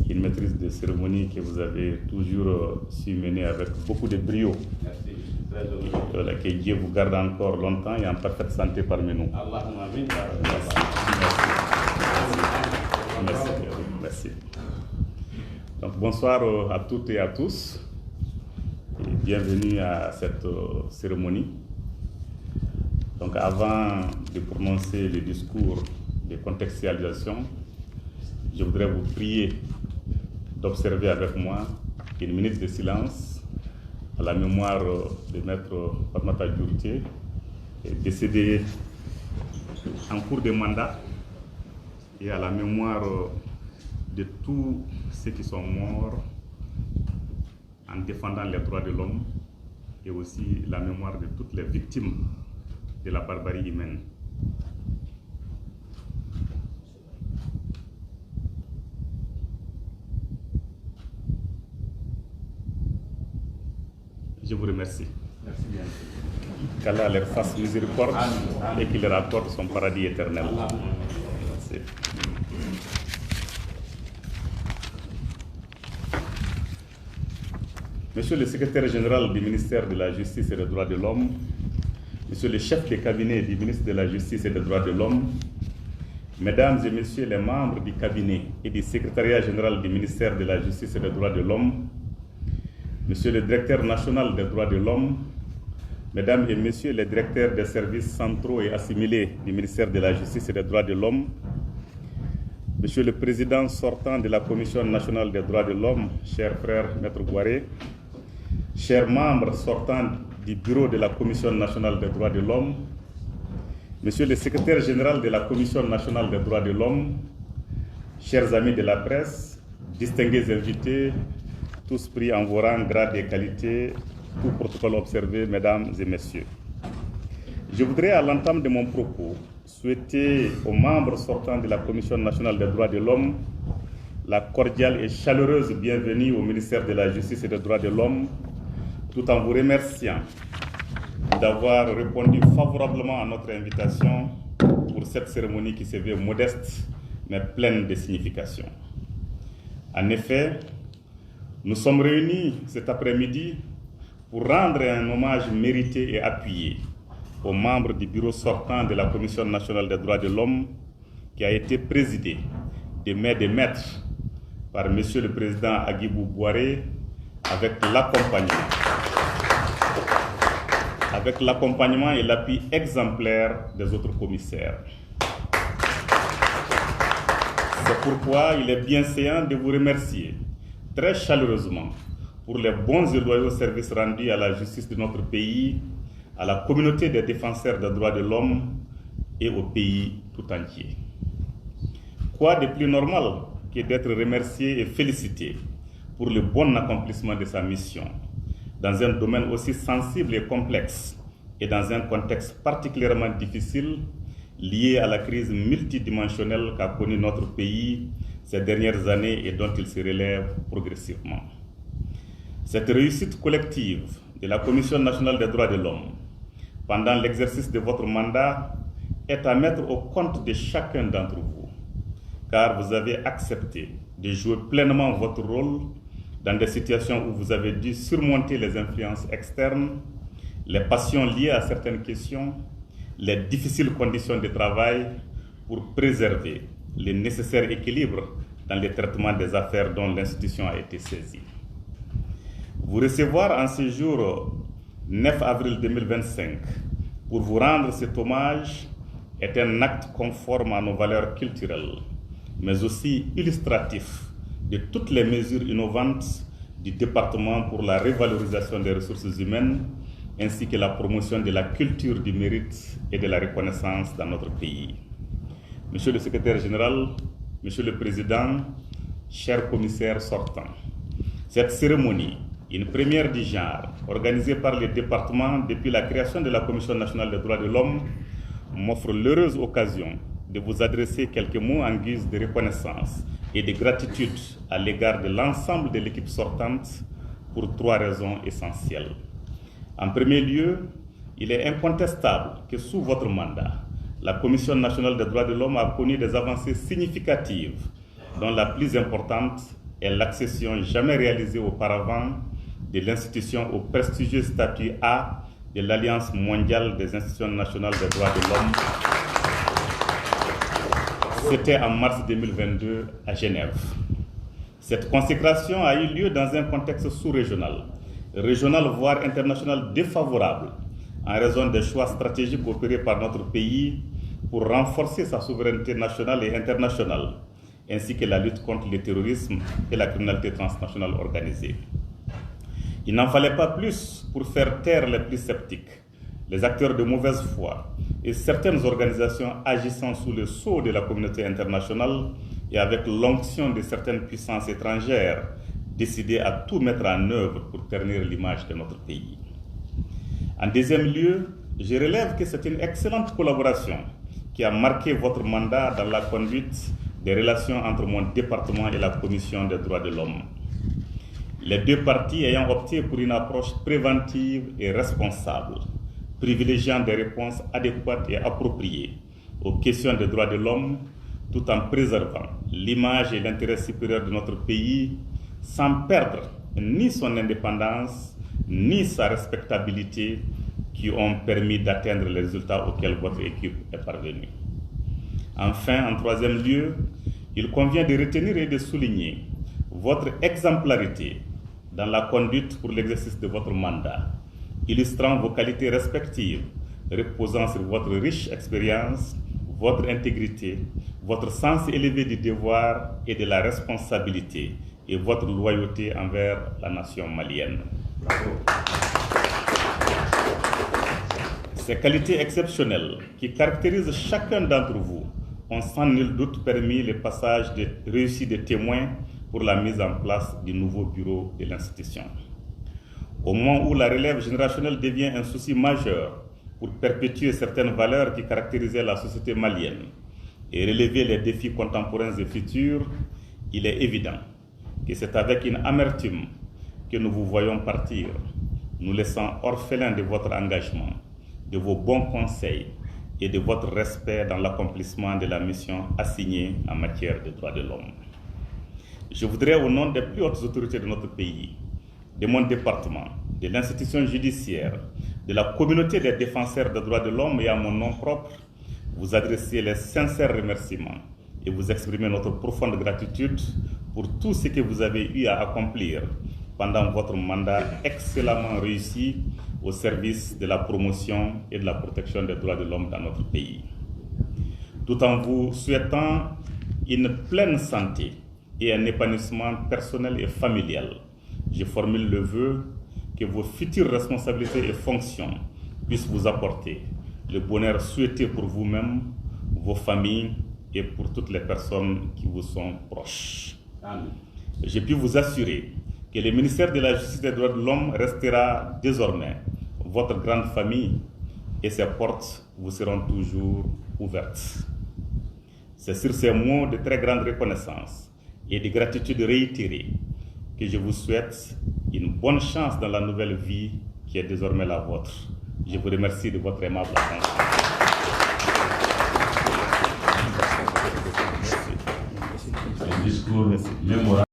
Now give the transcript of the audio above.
une maîtrise de cérémonie que vous avez toujours su mener avec beaucoup de brio. Merci, très heureux. Que Dieu vous garde encore longtemps et en parfaite santé parmi nous. Allahumma amin. Merci. Merci. Donc bonsoir à toutes et à tous et bienvenue à cette cérémonie. Donc avant de prononcer le discours de contextualisation, je voudrais vous prier d'observer avec moi une minute de silence à la mémoire de Maître Fatmata Djourité, décédé en cours de mandat, et à la mémoire de tous ceux qui sont morts en défendant les droits de l'homme, et aussi la mémoire de toutes les victimes de la barbarie humaine. Je vous remercie. Merci bien. Qu'Allah leur fasse miséricorde et qu'il leur accorde son paradis éternel. Merci. Monsieur le secrétaire général du ministère de la Justice et des Droits de l'Homme, Monsieur le chef de cabinet du ministre de la Justice et des Droits de l'Homme, Mesdames et Messieurs les membres du cabinet et du secrétariat général du ministère de la Justice et des Droits de l'Homme, Monsieur le directeur national des droits de l'homme, Mesdames et Messieurs les directeurs des services centraux et assimilés du ministère de la Justice et des Droits de l'Homme, Monsieur le président sortant de la Commission nationale des droits de l'homme, cher frère Maître Gouaré, chers membres sortants du bureau de la Commission nationale des droits de l'homme, Monsieur le secrétaire général de la Commission nationale des droits de l'homme, chers amis de la presse, distingués invités, tous pris en vos rangs, grades et qualités, tout protocole observé, mesdames et messieurs. Je voudrais, à l'entame de mon propos, souhaiter aux membres sortants de la Commission nationale des droits de l'homme la cordiale et chaleureuse bienvenue au ministère de la Justice et des droits de l'homme, tout en vous remerciant d'avoir répondu favorablement à notre invitation pour cette cérémonie qui se veut modeste mais pleine de signification. En effet, nous sommes réunis cet après-midi pour rendre un hommage mérité et appuyé aux membres du bureau sortant de la Commission nationale des droits de l'homme qui a été présidé de main de maître par Monsieur le Président Agibou Bouaré avec l'accompagnement et l'appui exemplaire des autres commissaires. C'est pourquoi il est bien séant de vous remercier très chaleureusement pour les bons et loyaux services rendus à la justice de notre pays, à la communauté des défenseurs des droits de l'homme et au pays tout entier. Quoi de plus normal que d'être remercié et félicité pour le bon accomplissement de sa mission, dans un domaine aussi sensible et complexe et dans un contexte particulièrement difficile lié à la crise multidimensionnelle qu'a connue notre pays ces dernières années et dont il se relève progressivement. Cette réussite collective de la Commission nationale des droits de l'homme pendant l'exercice de votre mandat est à mettre au compte de chacun d'entre vous, car vous avez accepté de jouer pleinement votre rôle dans des situations où vous avez dû surmonter les influences externes, les passions liées à certaines questions, les difficiles conditions de travail pour préserver le nécessaire équilibre dans le traitement des affaires dont l'institution a été saisie. Vous recevoir en ce jour 9 avril 2025 pour vous rendre cet hommage est un acte conforme à nos valeurs culturelles, mais aussi illustratif de toutes les mesures innovantes du département pour la revalorisation des ressources humaines ainsi que la promotion de la culture du mérite et de la reconnaissance dans notre pays. Monsieur le secrétaire général, Monsieur le Président, chers commissaires sortants, cette cérémonie, une première du genre, organisée par le département depuis la création de la Commission nationale des droits de l'homme, m'offre l'heureuse occasion de vous adresser quelques mots en guise de reconnaissance et de gratitude à l'égard de l'ensemble de l'équipe sortante pour 3 raisons essentielles. En premier lieu, il est incontestable que sous votre mandat, la Commission nationale des droits de l'homme a connu des avancées significatives, dont la plus importante est l'accession jamais réalisée auparavant de l'institution au prestigieux statut A de l'Alliance mondiale des institutions nationales des droits de l'homme. C'était en mars 2022 à Genève. Cette consécration a eu lieu dans un contexte sous-régional, régional voire international défavorable, en raison des choix stratégiques opérés par notre pays pour renforcer sa souveraineté nationale et internationale, ainsi que la lutte contre le terrorisme et la criminalité transnationale organisée. Il n'en fallait pas plus pour faire taire les plus sceptiques, les acteurs de mauvaise foi et certaines organisations agissant sous le sceau de la communauté internationale et avec l'onction de certaines puissances étrangères décidées à tout mettre en œuvre pour ternir l'image de notre pays. En deuxième lieu, je relève que c'est une excellente collaboration qui a marqué votre mandat dans la conduite des relations entre mon département et la Commission des droits de l'homme. Les deux parties ayant opté pour une approche préventive et responsable, privilégiant des réponses adéquates et appropriées aux questions des droits de l'homme, tout en préservant l'image et l'intérêt supérieur de notre pays, sans perdre ni son indépendance, ni sa respectabilité, qui ont permis d'atteindre les résultats auxquels votre équipe est parvenue. Enfin, en troisième lieu, il convient de retenir et de souligner votre exemplarité dans la conduite pour l'exercice de votre mandat, illustrant vos qualités respectives, reposant sur votre riche expérience, votre intégrité, votre sens élevé du devoir et de la responsabilité et votre loyauté envers la nation malienne. Bravo. Ces qualités exceptionnelles qui caractérisent chacun d'entre vous ont sans nul doute permis le passage réussi des témoins pour la mise en place du nouveau bureau de l'institution. Au moment où la relève générationnelle devient un souci majeur pour perpétuer certaines valeurs qui caractérisaient la société malienne et relever les défis contemporains et futurs, il est évident que c'est avec une amertume que nous vous voyons partir, nous laissant orphelins de votre engagement, de vos bons conseils et de votre respect dans l'accomplissement de la mission assignée en matière de droits de l'homme. Je voudrais, au nom des plus hautes autorités de notre pays, de mon département, de l'institution judiciaire, de la communauté des défenseurs des droits de l'homme et à mon nom propre, vous adresser les sincères remerciements et vous exprimer notre profonde gratitude pour tout ce que vous avez eu à accomplir pendant votre mandat excellemment réussi au service de la promotion et de la protection des droits de l'homme dans notre pays. Tout en vous souhaitant une pleine santé et un épanouissement personnel et familial, je formule le vœu que vos futures responsabilités et fonctions puissent vous apporter le bonheur souhaité pour vous-même, vos familles et pour toutes les personnes qui vous sont proches. Amen. Je puis vous assurer que le ministère de la Justice et des droits de l'homme restera désormais votre grande famille et ses portes vous seront toujours ouvertes. C'est sur ces mots de très grande reconnaissance et de gratitude réitérée que je vous souhaite une bonne chance dans la nouvelle vie qui est désormais la vôtre. Je vous remercie de votre aimable attention. Un discours mémorable.